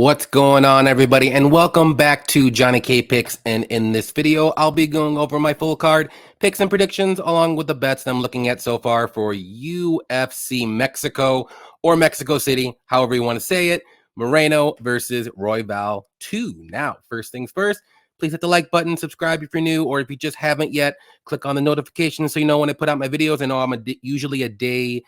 What's going on, everybody, and welcome back to Johnny K Picks. And in this video, I'll be going over my full card picks and predictions along with the bets that I'm looking at so far for UFC Mexico or Mexico City, however you want to say it. Moreno versus Royval 2. Now, first things first, please hit the like button, subscribe if you're new, or if you just haven't yet, click on the notifications so you know when I put out my videos. I know I'm usually a day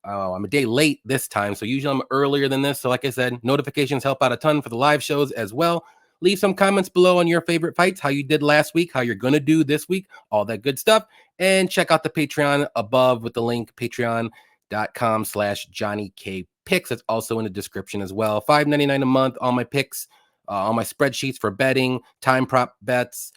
I'm a day late this time, so usually I'm earlier than this. So like I said, notifications help out a ton for the live shows as well. Leave some comments below on your favorite fights, how you did last week, how you're going to do this week, all that good stuff. And check out the Patreon above with the link, patreon.com/JohnnyKpicks. It's also in the description as well. $5.99 a month, all my picks, all my spreadsheets for betting, time prop bets,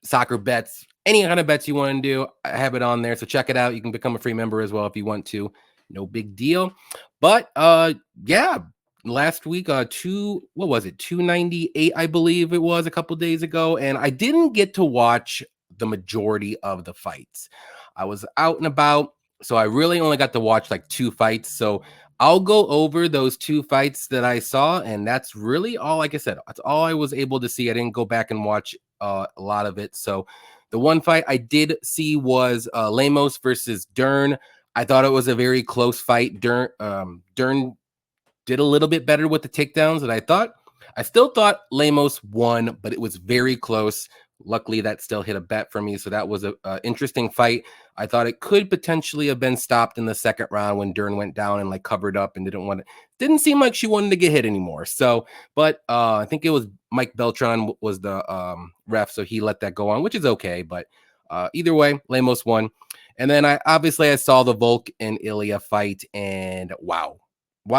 soccer bets, any kind of bets you want to do, I have it on there. So check it out. You can become a free member as well if you want to. No big deal. But yeah, last week, what was it? 298, I believe it was a couple days ago. And I didn't get to watch the majority of the fights. I was out and about, so I really only got to watch like 2 fights. So I'll go over those 2 fights that I saw, and that's really all. Like I said, that's all I was able to see. I didn't go back and watch a lot of it. So the one fight I did see was Lemos versus Dern. I thought it was a very close fight. Dern did a little bit better with the takedowns than I thought. I still thought Lemos won, but it was very close. Luckily, that still hit a bet for me, so that was a interesting fight. I thought it could potentially have been stopped in the second round when Dern went down and like covered up and didn't seem like she wanted to get hit anymore. So, but I think it was Mike Beltran was the ref, so he let that go on, which is okay. But either way, Lemos won. And then I saw the Volk and Ilya fight, and wow. I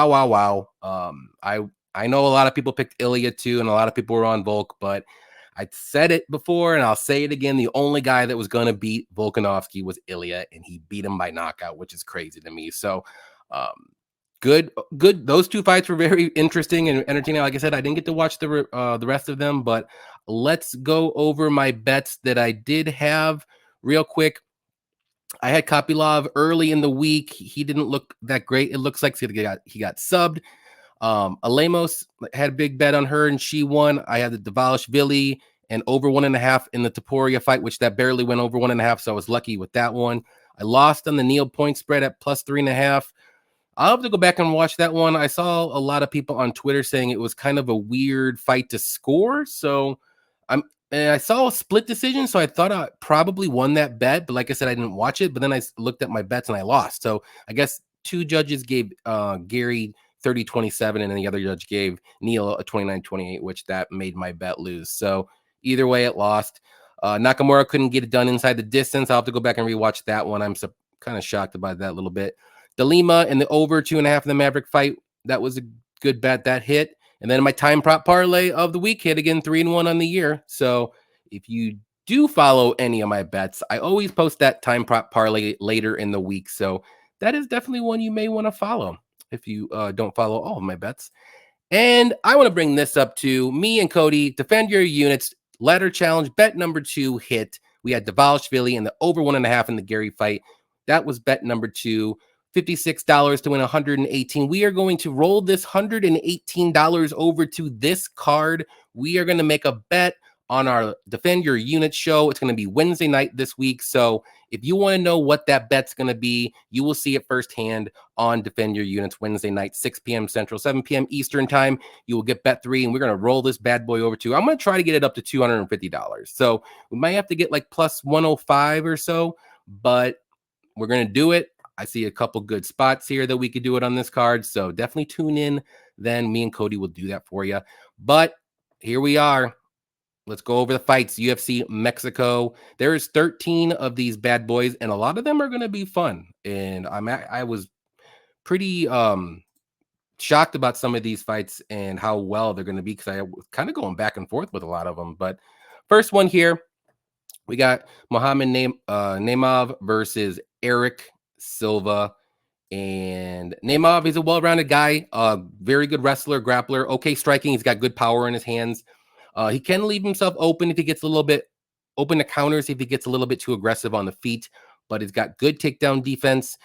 know a lot of people picked Ilya too, and a lot of people were on Volk, but I said it before and I'll say it again. The only guy that was going to beat Volkanovski was Ilya, and he beat him by knockout, which is crazy to me. So good. Those 2 fights were very interesting and entertaining. Like I said, I didn't get to watch the rest of them, but let's go over my bets that I did have real quick. I had Kopylov early in the week. He didn't look that great. It looks like he got subbed. Alemos had a big bet on her and she won. I had the Dvalishvili and over 1.5 in the Topuria fight, which that barely went over 1.5. So I was lucky with that one. I lost on the Neal point spread at plus 3.5. I'll have to go back and watch that one. I saw a lot of people on Twitter saying it was kind of a weird fight to score. So I saw a split decision. So I thought I probably won that bet. But like I said, I didn't watch it. But then I looked at my bets and I lost. So I guess 2 judges gave Gary 30-27, and then the other judge gave Neal a 29-28, which that made my bet lose. So either way, it lost. Nakamura couldn't get it done inside the distance. I'll have to go back and rewatch that one. I'm kind of shocked about that a little bit. De Lima and the over 2.5 in the Maverick fight, that was a good bet. That hit. And then my time prop parlay of the week hit again, 3-1 on the year. So if you do follow any of my bets, I always post that time prop parlay later in the week. So that is definitely one you may want to follow if you don't follow all of my bets. And I want to bring this up to me and Cody. Defend your units. Ladder challenge. Bet number 2 hit. We had Dvalishvili and the over 1.5 in the Gary fight. That was bet number 2. $56 to win 118. We are going to roll this $118 over to this card. We are going to make a bet on our Defend Your Unit show. It's going to be Wednesday night this week. So if you want to know what that bet's going to be, you will see it firsthand on Defend Your Units Wednesday night, 6 p.m. Central, 7 p.m. Eastern time. You will get bet 3, and we're going to roll this bad boy over to, I'm going to try to get it up to $250. So we might have to get like plus 105 or so, but we're going to do it. I see a couple good spots here that we could do it on this card. So definitely tune in. Then me and Cody will do that for you. But here we are. Let's go over the fights. UFC Mexico. There's 13 of these bad boys, and a lot of them are going to be fun. And I was pretty shocked about some of these fights and how well they're going to be, because I was kind of going back and forth with a lot of them. But first one here, we got Mohamed Naimov versus Eric Silva. And Naimov is a well-rounded guy, very good wrestler, grappler, okay striking. He's got good power in his hands. He can leave himself open if he gets a little bit open to counters, if he gets a little bit too aggressive on the feet, but he's got good takedown defense.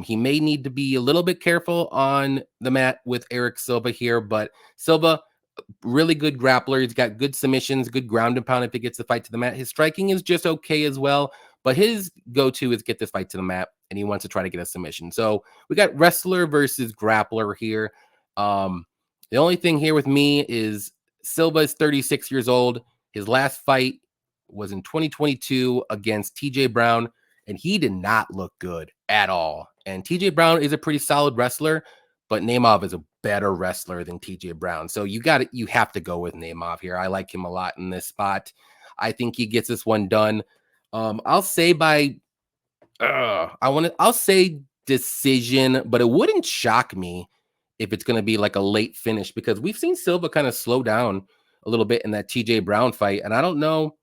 He may need to be a little bit careful on the mat with Eric Silva here, but Silva, really good grappler. He's got good submissions, good ground and pound if he gets the fight to the mat. His striking is just okay as well, but his go-to is get this fight to the mat, and he wants to try to get a submission. So we got wrestler versus grappler here. The only thing here with me is Silva is 36 years old. His last fight was in 2022 against TJ Brown, and he did not look good at all. And TJ Brown is a pretty solid wrestler, but Naimov is a better wrestler than TJ Brown. So you have to go with Naimov here. I like him a lot in this spot. I think he gets this one done. I'll say I'll say decision, but it wouldn't shock me if it's going to be like a late finish, because we've seen Silva kind of slow down a little bit in that TJ Brown fight. And I don't know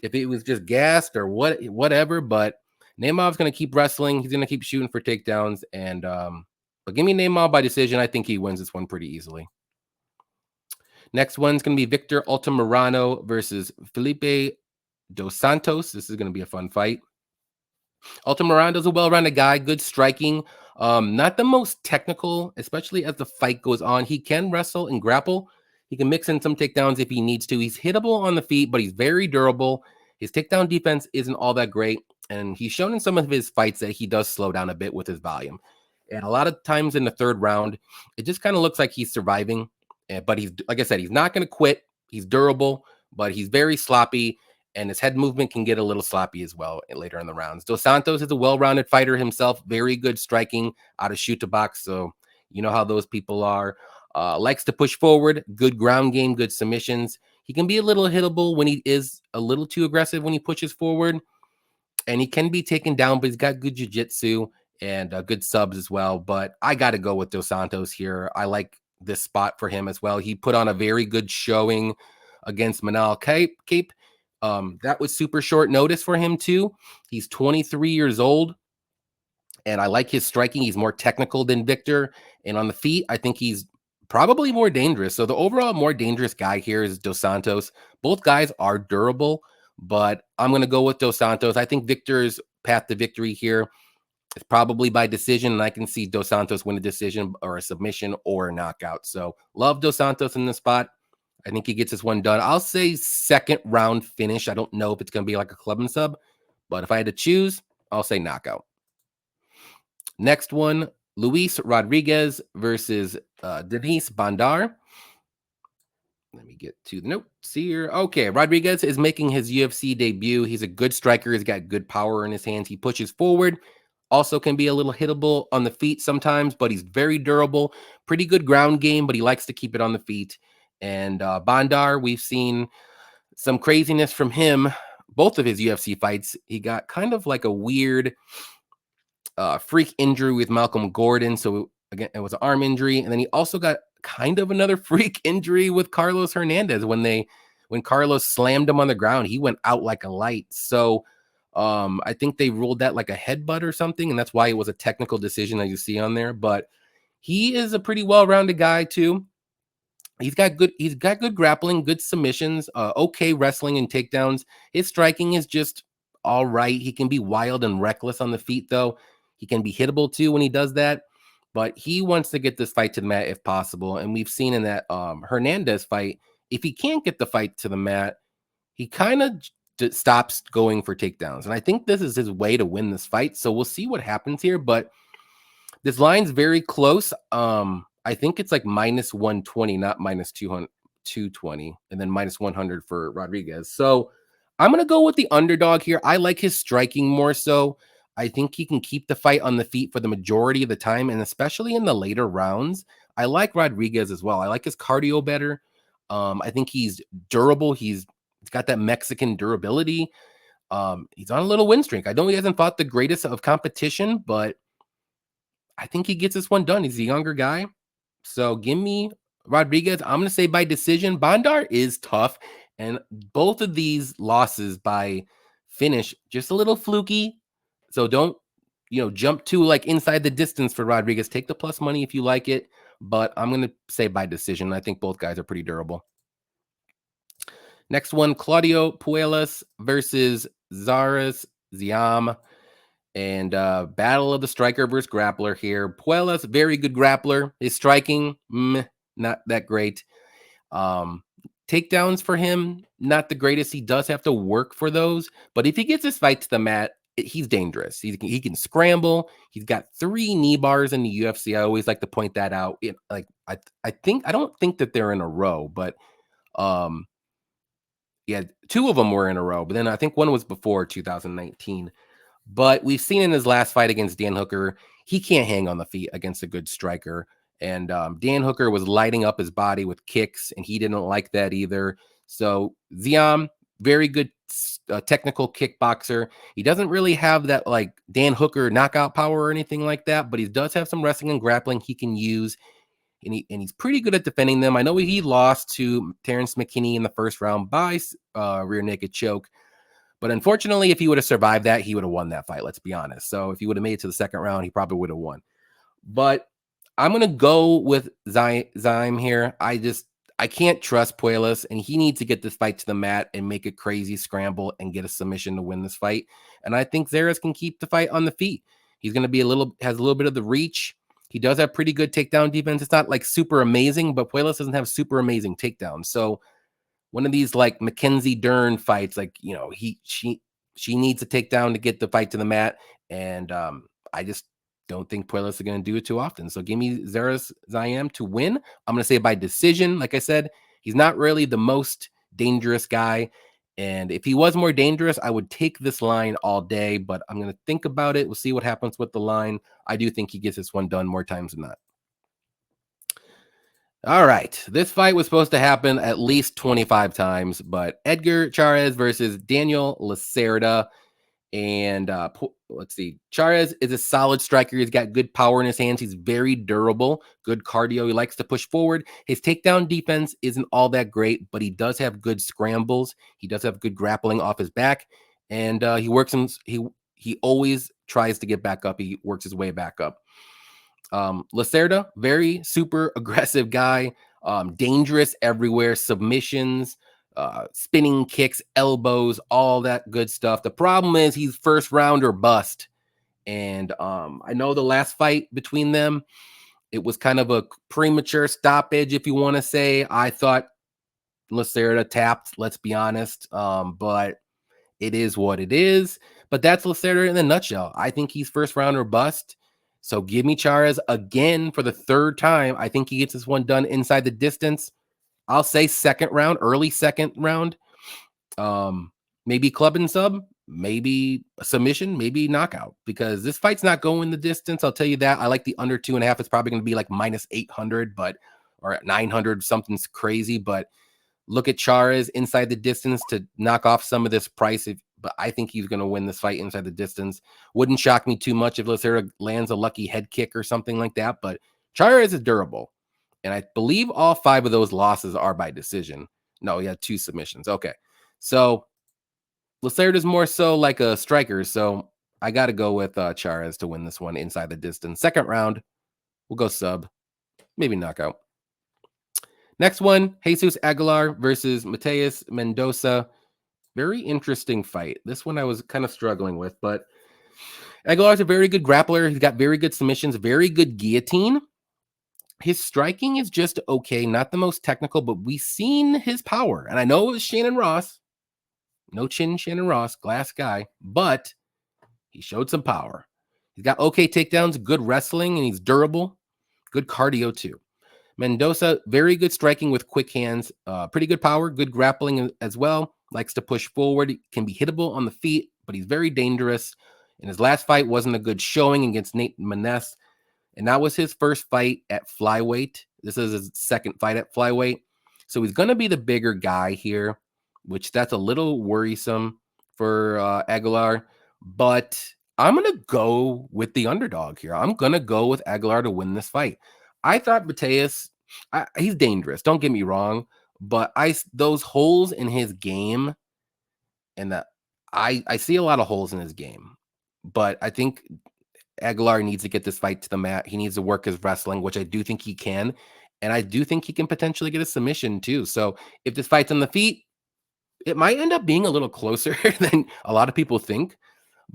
if it was just gassed or whatever, but Naimov's going to keep wrestling. He's going to keep shooting for takedowns. And, but give me Naimov by decision. I think he wins this one pretty easily. Next one's going to be Victor Altamirano versus Felipe Dos Santos. This is going to be a fun fight. Altamirano's a well-rounded guy, good striking, not the most technical, especially as the fight goes on. He can wrestle and grapple. He can mix in some takedowns if he needs to. He's hittable on the feet, but he's very durable. His takedown defense isn't all that great, and he's shown in some of his fights that he does slow down a bit with his volume. And a lot of times in the third round, it just kind of looks like he's surviving. But he's, like I said, he's not going to quit. He's durable, but he's very sloppy, and his head movement can get a little sloppy as well later in the rounds. Dos Santos is a well-rounded fighter himself, very good striking out of shoot to box. So you know how those people are. Likes to push forward, good ground game, good submissions. He can be a little hittable when he is a little too aggressive when he pushes forward, and he can be taken down, but he's got good jiu-jitsu and good subs as well. But I got to go with Dos Santos here. I like this spot for him as well. He put on a very good showing against Manal Cape. That was super short notice for him too. He's 23 years old, and I like his striking. He's more technical than Victor, and on the feet, I think he's probably more dangerous. So the overall more dangerous guy here is Dos Santos. Both guys are durable, but I'm going to go with Dos Santos. I think Victor's path to victory here is probably by decision, and I can see Dos Santos win a decision or a submission or a knockout. So love Dos Santos in this spot. I think he gets this one done. I'll say second round finish. I don't know if it's going to be like a club and sub, but if I had to choose, I'll say knockout. Next one, Luis Rodriguez versus Denise Bondar. Let me get to the notes here. Okay, Rodriguez is making his UFC debut. He's a good striker. He's got good power in his hands. He pushes forward. Also can be a little hittable on the feet sometimes, but he's very durable. Pretty good ground game, but he likes to keep it on the feet. And Bondar, we've seen some craziness from him. Both of his UFC fights, he got kind of like a weird freak injury with Malcolm Gordon. So again, it was an arm injury. And then he also got kind of another freak injury with Carlos Hernandez. When Carlos slammed him on the ground, he went out like a light. So I think they ruled that like a headbutt or something, and that's why it was a technical decision that you see on there. But he is a pretty well-rounded guy too. He's got good grappling, good submissions, okay wrestling and takedowns. His striking is just all right. He can be wild and reckless on the feet, though. He can be hittable too when he does that. But he wants to get this fight to the mat if possible. And we've seen in that Hernandez fight, if he can't get the fight to the mat, he kind of stops going for takedowns. And I think this is his way to win this fight. So we'll see what happens here. But this line's very close. I think it's like minus 120, not minus 220, and then minus 100 for Rodriguez. So I'm going to go with the underdog here. I like his striking more so. I think he can keep the fight on the feet for the majority of the time, and especially in the later rounds. I like Rodriguez as well. I like his cardio better. I think he's durable. He's got that Mexican durability. He's on a little win streak. I know he hasn't fought the greatest of competition, but I think he gets this one done. He's a younger guy. So give me Rodriguez. I'm going to say by decision. Bondar is tough, and both of these losses by finish, just a little fluky. So don't, jump to like inside the distance for Rodriguez. Take the plus money if you like it, but I'm going to say by decision. I think both guys are pretty durable. Next one, Claudio Puelles versus Ziam. And battle of the striker versus grappler here. Puelles, very good grappler. His striking, not that great. Takedowns for him, not the greatest. He does have to work for those. But if he gets his fight to the mat, he's dangerous. He can scramble. He's got 3 knee bars in the UFC. I always like to point that out. I don't think that they're in a row, but yeah, 2 of them were in a row. But then I think one was before 2019. But we've seen in his last fight against Dan Hooker, he can't hang on the feet against a good striker. And Dan Hooker was lighting up his body with kicks, and he didn't like that either. So Ziam, very good technical kickboxer. He doesn't really have that like Dan Hooker knockout power or anything like that, but he does have some wrestling and grappling he can use. And he's pretty good at defending them. I know he lost to Terrence McKinney in the first round by rear naked choke. But unfortunately, if he would have survived that, he would have won that fight, let's be honest. So if he would have made it to the second round, he probably would have won. But I'm going to go with Ziam here. I can't trust Puelles, and he needs to get this fight to the mat and make a crazy scramble and get a submission to win this fight. And I think Chairez can keep the fight on the feet. He's going to be has a little bit of the reach. He does have pretty good takedown defense. It's not like super amazing, but Puelles doesn't have super amazing takedowns. So one of these like Mackenzie Dern fights, like, you know, she needs to take down to get the fight to the mat. And I just don't think Puelles is going to do it too often. So give me Ziam to win. I'm going to say by decision. Like I said, he's not really the most dangerous guy. And if he was more dangerous, I would take this line all day, but I'm going to think about it. We'll see what happens with the line. I do think he gets this one done more times than not. All right. This fight was supposed to happen at least 25 times, but Edgar Chairez versus Daniel Lacerda. And let's see. Chairez is a solid striker. He's got good power in his hands. He's very durable, good cardio. He likes to push forward. His takedown defense isn't all that great, but he does have good scrambles. He does have good grappling off his back, and he always tries to get back up. He works his way back up. Lacerda, very super aggressive guy, dangerous everywhere, submissions, spinning kicks, elbows, all that good stuff. The problem is he's first round or bust. And I know the last fight between them, it was kind of a premature stoppage, if you want to say. I thought Lacerda tapped, let's be honest. But it is what it is. But that's Lacerda in a nutshell. I think he's first round or bust. So give me Chairez again for the 3rd time. I think he gets this one done inside the distance. I'll say second round, early second round. Maybe club and sub, maybe a submission, maybe knockout, because this fight's not going the distance. I'll tell you that. I like the under 2.5. It's probably going to be like minus 800, or 900, something's crazy. But look at Chairez inside the distance to knock off some of this price. But I think he's going to win this fight inside the distance. Wouldn't shock me too much if Lacerda lands a lucky head kick or something like that. But Chairez is durable. And I believe all 5 of those losses are by decision. No, he had 2 submissions. Okay. So Lacerda is more so like a striker. So I got to go with Chairez to win this one inside the distance. Second round, we'll go sub, maybe knockout. Next one, Jesus Aguilar versus Mateus Mendonca. Very interesting fight. This one I was kind of struggling with, but Aguilar's a very good grappler. He's got very good submissions, very good guillotine. His striking is just okay, not the most technical, but we've seen his power. And I know it was Shannon Ross. No chin, Shannon Ross, glass guy, but he showed some power. He's got okay takedowns, good wrestling, and he's durable. Good cardio too. Mendonca, very good striking with quick hands, pretty good power, good grappling as well. Likes to push forward, can be hittable on the feet, but he's very dangerous. And his last fight wasn't a good showing against Nate Maness, and that was his first fight at flyweight. This is his second fight at flyweight. So he's going to be the bigger guy here, which that's a little worrisome for Aguilar. But I'm going to go with the underdog here. I'm going to go with Aguilar to win this fight. I thought Mateus, he's dangerous. Don't get me wrong, but those holes in his game, and that I see a lot of holes in his game, but I think Aguilar needs to get this fight to the mat. He needs to work his wrestling, which I do think he can, and I do think he can potentially get a submission too. So if this fight's on the feet, it might end up being a little closer than a lot of people think.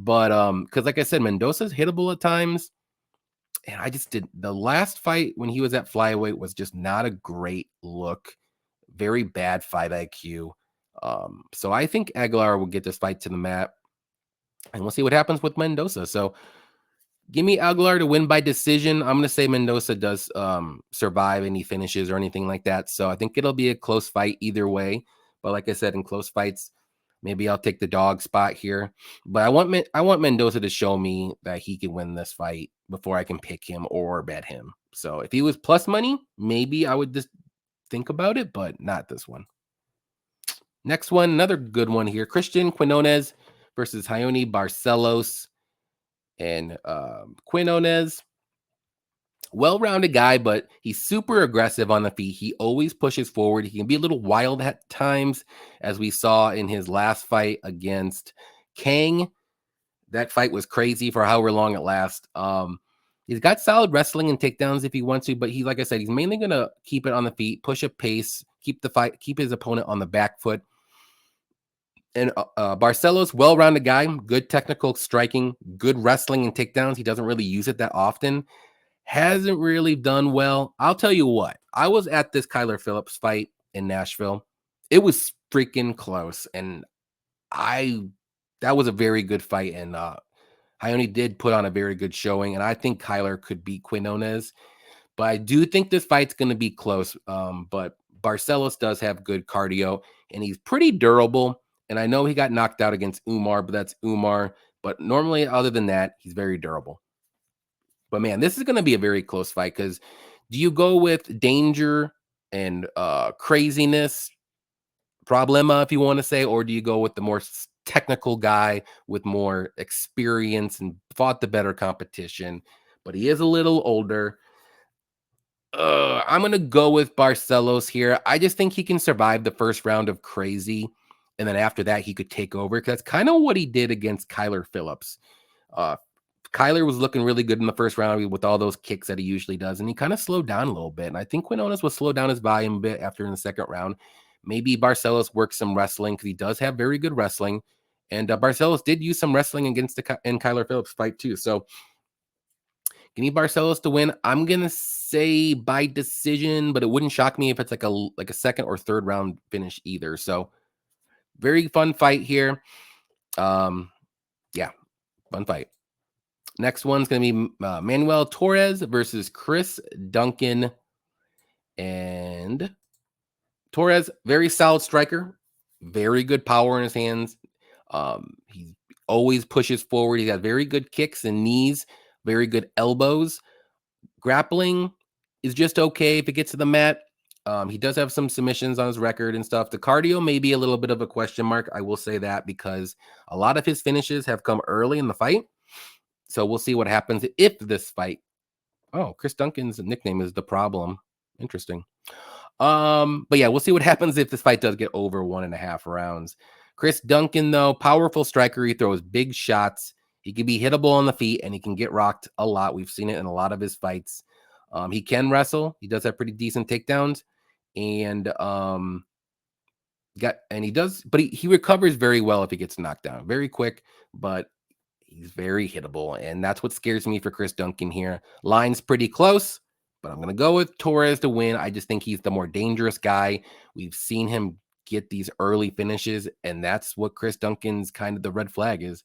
But because like I said, Mendoza's hittable at times. And I just did the last fight when he was at flyweight was just not a great look. Very bad fight IQ. So I think Aguilar will get this fight to the mat, and we'll see what happens with Mendoza. So give me Aguilar to win by decision. I'm going to say Mendoza does survive any finishes or anything like that. So I think it'll be a close fight either way. But like I said, in close fights, maybe I'll take the dog spot here. But I want Mendoza to show me that he can win this fight before I can pick him or bet him. So if he was plus money, maybe I would just think about it, but not this one. Next one, another good one here. Christian Quinonez versus Raoni Barcelos. And Quinonez, well-rounded guy, but he's super aggressive on the feet. He always pushes forward. He can be a little wild at times, as we saw in his last fight against Kang. That fight was crazy for however long it lasts. He's got solid wrestling and takedowns if he wants to, but like I said, he's mainly gonna keep it on the feet, push a pace, keep his opponent on the back foot. And Barcelos, well-rounded guy, good technical striking, good wrestling and takedowns. He doesn't really use it that often. Hasn't really done well. I'll tell you what. I was at this Kyler Phillips fight in Nashville. It was freaking close, and that was a very good fight. And I only did put on a very good showing, and I think Kyler could beat Quinonez. But I do think this fight's going to be close. But Barcelos does have good cardio, and he's pretty durable. And I know he got knocked out against Umar, but that's Umar. But normally, other than that, he's very durable. But man, this is going to be a very close fight because do you go with danger and craziness, problema, if you want to say, or do you go with the more technical guy with more experience and fought the better competition? But he is a little older. I'm going to go with Barcelos here. I just think he can survive the first round of crazy. And then after that, he could take over because that's kind of what he did against Kyler Phillips. Kyler was looking really good in the first round with all those kicks that he usually does, and he kind of slowed down a little bit. And I think Quinonez will slow down his volume a bit after in the second round. Maybe Barcelos works some wrestling because he does have very good wrestling. And Barcelos did use some wrestling against in Kyler Phillips fight too. So give me Barcelos to win. I'm gonna say by decision, but it wouldn't shock me if it's like a second or third round finish either. So very fun fight here. Yeah, fun fight. Next one's going to be Manuel Torres versus Chris Duncan. And Torres, very solid striker, very good power in his hands. He always pushes forward. He's got very good kicks and knees, very good elbows. Grappling is just okay if it gets to the mat. He does have some submissions on his record and stuff. The cardio may be a little bit of a question mark. I will say that because a lot of his finishes have come early in the fight. So we'll see what happens if this fight. Oh, Chris Duncan's nickname is The Problem. Interesting. But yeah, we'll see what happens if this fight does get over 1.5 rounds. Chris Duncan, though, powerful striker. He throws big shots. He can be hittable on the feet, and he can get rocked a lot. We've seen it in a lot of his fights. He can wrestle. He does have pretty decent takedowns, and he recovers very well if he gets knocked down. Very quick, but he's very hittable, and that's what scares me for Chris Duncan here. Line's pretty close, but I'm going to go with Torres to win. I just think he's the more dangerous guy. We've seen him get these early finishes, and that's what Chris Duncan's kind of the red flag is.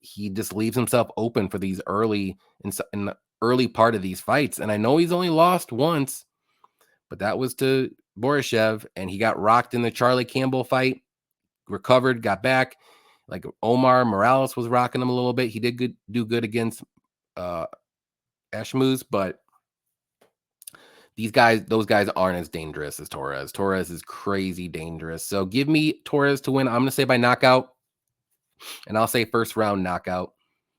He just leaves himself open for these in the early part of these fights. And I know he's only lost once, but that was to Borishev, and he got rocked in the Charlie Campbell fight, recovered, got back. Like Omar Morales was rocking him a little bit. He did do good against Ashmouz, but those guys aren't as dangerous as Torres. Torres is crazy dangerous. So give me Torres to win. I'm going to say by knockout, and I'll say first round knockout.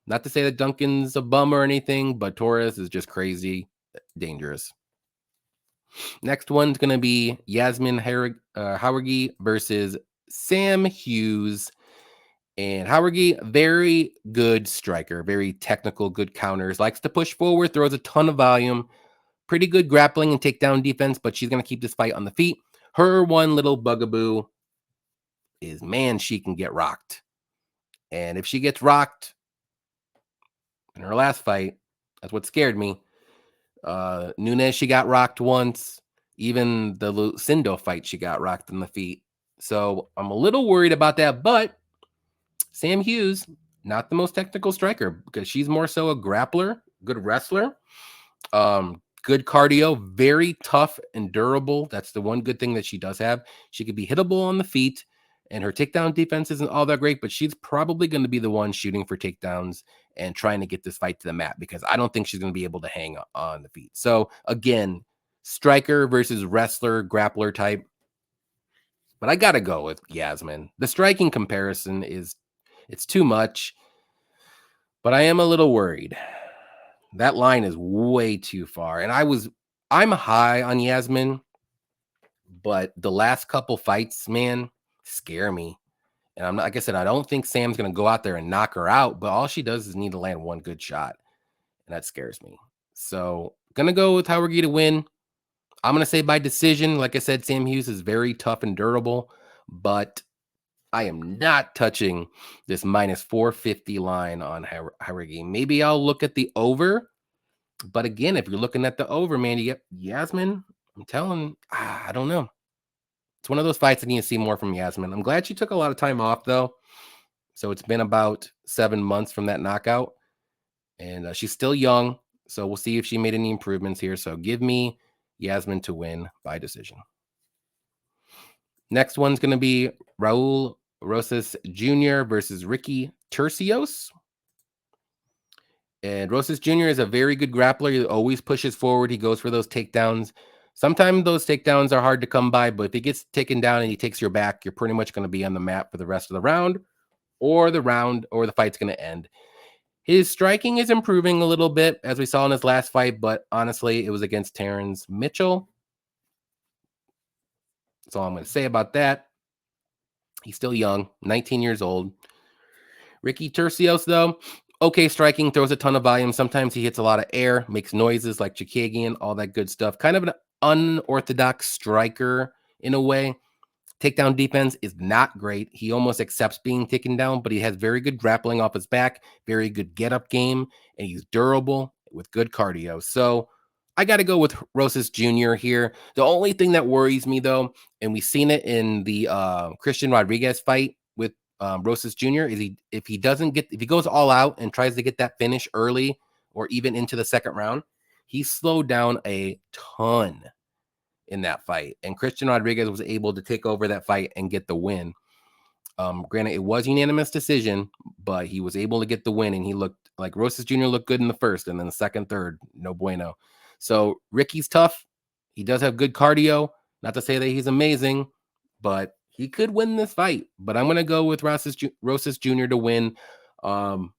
Not to say that Duncan's a bum or anything, but Torres is just crazy dangerous. Next one's going to be Yasmin Jauregui versus Sam Hughes. And Jauregui, very good striker, very technical, good counters, likes to push forward, throws a ton of volume, pretty good grappling and takedown defense, but she's going to keep this fight on the feet. Her one little bugaboo is, man, she can get rocked. And if she gets rocked in her last fight, that's what scared me. Nunes, she got rocked once. Even the Lucindo fight, she got rocked in the feet. So I'm a little worried about that. But Sam Hughes, not the most technical striker because she's more so a grappler, good wrestler, good cardio, very tough and durable. That's the one good thing that she does have. She could be hittable on the feet, and her takedown defense isn't all that great, but she's probably going to be the one shooting for takedowns and trying to get this fight to the mat because I don't think she's going to be able to hang on the feet. So again, striker versus wrestler, grappler type. But I got to go with Yasmin. The striking comparison it's too much, but I am a little worried. That line is way too far. And I'm high on Yasmin, but the last couple fights, man, scare me. And I'm not, like I said, I don't think Sam's going to go out there and knock her out, but all she does is need to land one good shot. And that scares me. So, going to go with Jauregui to win. I'm going to say by decision. Like I said, Sam Hughes is very tough and durable, but I am not touching this minus 450 line on Jauregui. Maybe I'll look at the over. But again, if you're looking at the over, man, you get Yasmin. I'm telling, I don't know. It's one of those fights I need to see more from Yasmin. I'm glad she took a lot of time off, though. So it's been about 7 months from that knockout. And she's still young. So we'll see if she made any improvements here. So give me Yasmin to win by decision. Next one's going to be Raul Rosas Jr. versus Ricky Turcios. And Rosas Jr. is a very good grappler. He always pushes forward. He goes for those takedowns. Sometimes those takedowns are hard to come by, but if he gets taken down and he takes your back, you're pretty much going to be on the mat for the rest of the round, or the fight's going to end. His striking is improving a little bit, as we saw in his last fight, but honestly, it was against Terrence Mitchell. That's all I'm going to say about that. He's still young, 19 years old. Ricky Turcios, though, okay striking, throws a ton of volume. Sometimes he hits a lot of air, makes noises like Chikagian, all that good stuff. Kind of an unorthodox striker in a way. Takedown defense is not great. He almost accepts being taken down, but he has very good grappling off his back, very good get-up game, and he's durable with good cardio. So I got to go with Rosas Jr. here. The only thing that worries me, though, and we've seen it in the Christian Rodriguez fight with Rosas Jr., is if he goes all out and tries to get that finish early or even into the second round, he slowed down a ton in that fight. And Christian Rodriguez was able to take over that fight and get the win. Granted, it was unanimous decision, but he was able to get the win, and he looked like Rosas Jr. looked good in the first, and then the second, third, no bueno. So Ricky's tough. He does have good cardio. Not to say that he's amazing, but he could win this fight. But I'm going to go with Rosas Jr. to win. I'm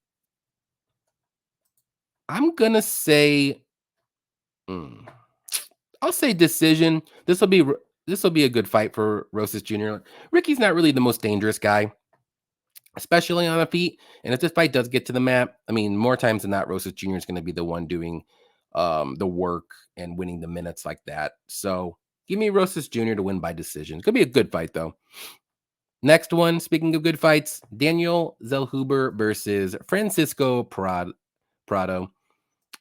going to say... I'll say decision. This will be a good fight for Rosas Jr. Ricky's not really the most dangerous guy, especially on the feet. And if this fight does get to the mat, I mean, more times than not, Rosas Jr. is going to be the one doing the work and winning the minutes like that. So give me Rosas Jr. to win by decision. Could be a good fight, though. Next one, speaking of good fights, Daniel Zellhuber versus Francisco Prado.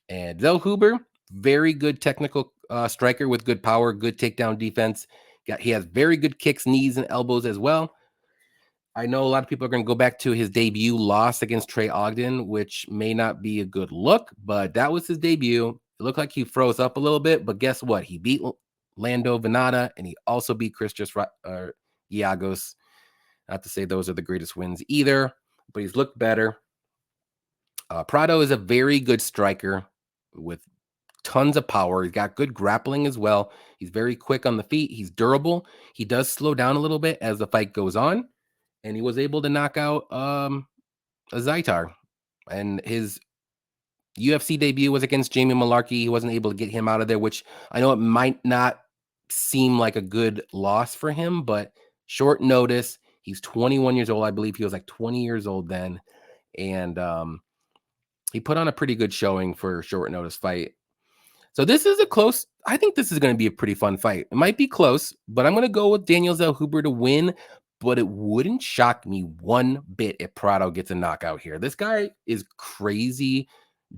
And Zellhuber, very good technical striker with good power, good takedown defense. He has very good kicks, knees, and elbows as well. I know a lot of people are going to go back to his debut loss against Trey Ogden, which may not be a good look, but that was his debut. It looked like he froze up a little bit, but guess what? He beat Lando Venata, and he also beat Christos Giagos. Not to say those are the greatest wins either, but he's looked better. Prado is a very good striker with tons of power. He's got good grappling as well. He's very quick on the feet. He's durable. He does slow down a little bit as the fight goes on, and he was able to knock out a Zaitar. And his UFC debut was against Jamie Malarkey. He wasn't able to get him out of there, which I know it might not seem like a good loss for him, but short notice. He's 21 years old. I believe he was like 20 years old then. And he put on a pretty good showing for a short notice fight. So this is I think this is going to be a pretty fun fight. It might be close, but I'm going to go with Daniel Zellhuber to win. but it wouldn't shock me one bit if Prado gets a knockout here. This guy is crazy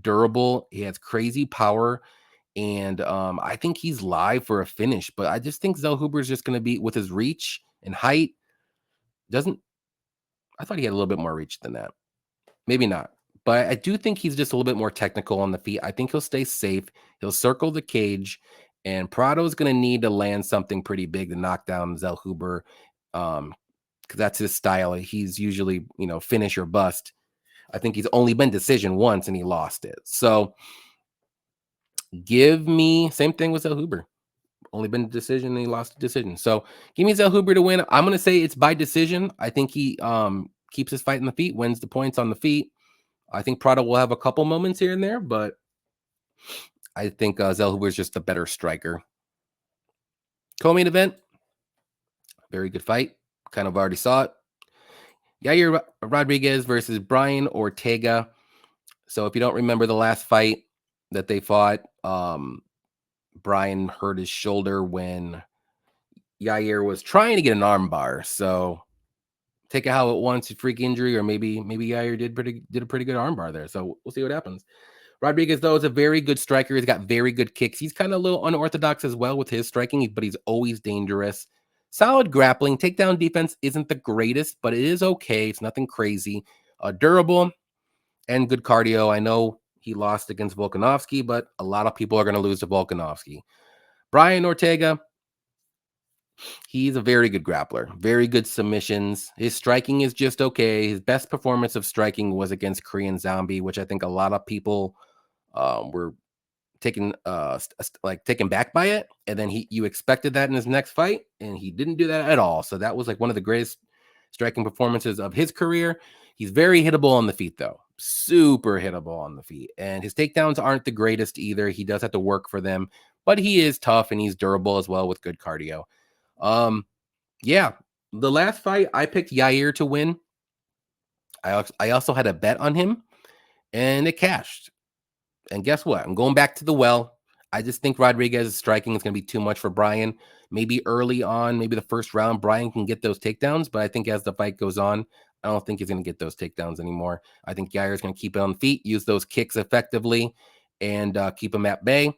durable. He has crazy power. And I think he's live for a finish, but I just think Zellhuber is just going to be with his reach and height. Doesn't I thought he had a little bit more reach than that. Maybe not. But I do think he's just a little bit more technical on the feet. I think he'll stay safe. He'll circle the cage, and Prado's going to need to land something pretty big to knock down Zellhuber, because that's his style. He's usually, finish or bust. I think he's only been decision once, and he lost it. So give me same thing with Zellhuber. Only been decision, and he lost a decision. So give me Zellhuber to win. I'm going to say it's by decision. I think he keeps his fight in the feet, wins the points on the feet. I think Prado will have a couple moments here and there, but I think Zellhuber is just the better striker. Co-main event, very good fight. Kind of already saw it. Yair Rodriguez versus Brian Ortega. So if you don't remember the last fight that they fought, Brian hurt his shoulder when Yair was trying to get an arm bar. So take it how it wants, a freak injury, or maybe Yair did a pretty good arm bar there. So we'll see what happens. Rodriguez, though, is a very good striker. He's got very good kicks. He's kind of a little unorthodox as well with his striking, but he's always dangerous. Solid grappling. Takedown defense isn't the greatest, but it is okay. It's nothing crazy. Durable and good cardio. I know he lost against Volkanovski, but a lot of people are going to lose to Volkanovski. Brian Ortega, he's a very good grappler, very good submissions. His striking is just okay. His best performance of striking was against Korean Zombie, which I think a lot of people were taken back by it. And then you expected that in his next fight, and he didn't do that at all. So that was like one of the greatest striking performances of his career. He's very hittable on the feet, though. Super hittable on the feet. And his takedowns aren't the greatest either. He does have to work for them, but he is tough and he's durable as well with good cardio. Yeah, the last fight I picked Yair to win. I also had a bet on him, and it cashed. And guess what? I'm going back to the well. I just think Rodriguez's striking is going to be too much for Brian. Maybe early on, maybe the first round, Brian can get those takedowns. But I think as the fight goes on, I don't think he's going to get those takedowns anymore. I think Yair is going to keep it on feet, use those kicks effectively, and keep him at bay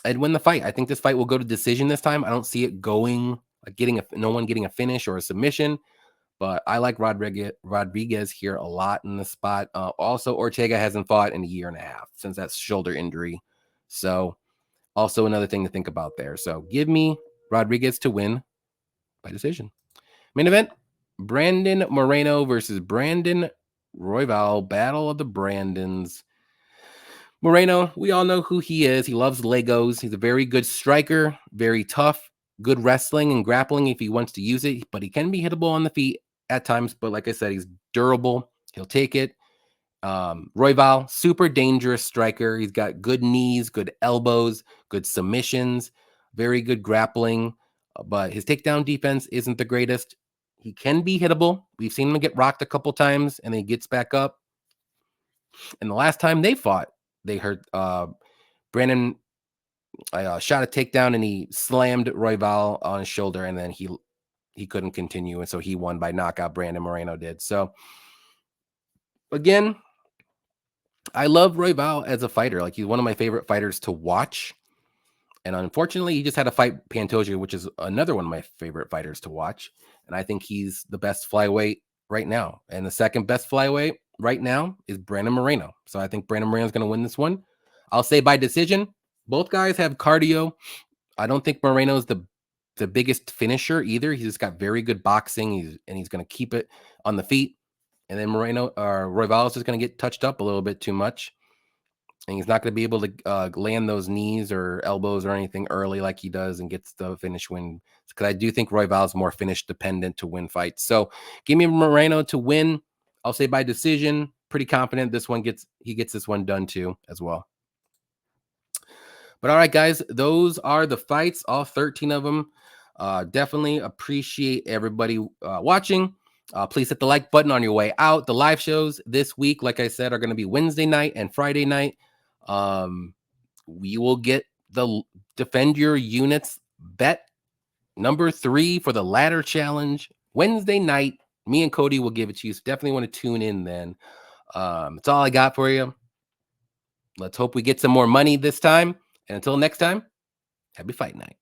and win the fight. I think this fight will go to decision this time. I don't see it going no one getting a finish or a submission. But I like Rodriguez here a lot in the spot. Also, Ortega hasn't fought in a year and a half since that shoulder injury. So also another thing to think about there. So give me Rodriguez to win by decision. Main event, Brandon Moreno versus Brandon Royval. Battle of the Brandons. Moreno, we all know who he is. He loves Legos. He's a very good striker, very tough, good wrestling and grappling if he wants to use it, but he can be hittable on the feet at times. But like I said, he's durable. He'll take it. Royval, super dangerous striker. He's got good knees, good elbows, good submissions, very good grappling, but his takedown defense isn't the greatest. He can be hittable. We've seen him get rocked a couple times and then he gets back up. And the last time they fought, they hurt Brandon shot a takedown and he slammed Royval on his shoulder, and then he couldn't continue, and so he won by knockout. Brandon Moreno did. So again, I love Royval as a fighter. Like, he's one of my favorite fighters to watch. And unfortunately, he just had to fight Pantoja, which is another one of my favorite fighters to watch. And I think he's the best flyweight right now. And the second best flyweight right now is Brandon Moreno. So I think Brandon Moreno is going to win this one. I'll say by decision. Both guys have cardio. I don't think Moreno's the biggest finisher either. He's just got very good boxing. He's going to keep it on the feet. And then Royval is just going to get touched up a little bit too much. And he's not going to be able to land those knees or elbows or anything early like he does and gets the finish win. Because I do think Royval is more finish dependent to win fights. So give me Moreno to win. I'll say by decision. Pretty confident he gets this one done too as well. But all right, guys, those are the fights, all 13 of them. Definitely appreciate everybody watching. Please hit the like button on your way out. The live shows this week, like I said, are going to be Wednesday night and Friday night. We will get the Defend Your Units bet number 3 for the ladder challenge Wednesday night. Me and Cody will give it to you. So definitely want to tune in then. That's all I got for you. Let's hope we get some more money this time. And until next time, happy fight night.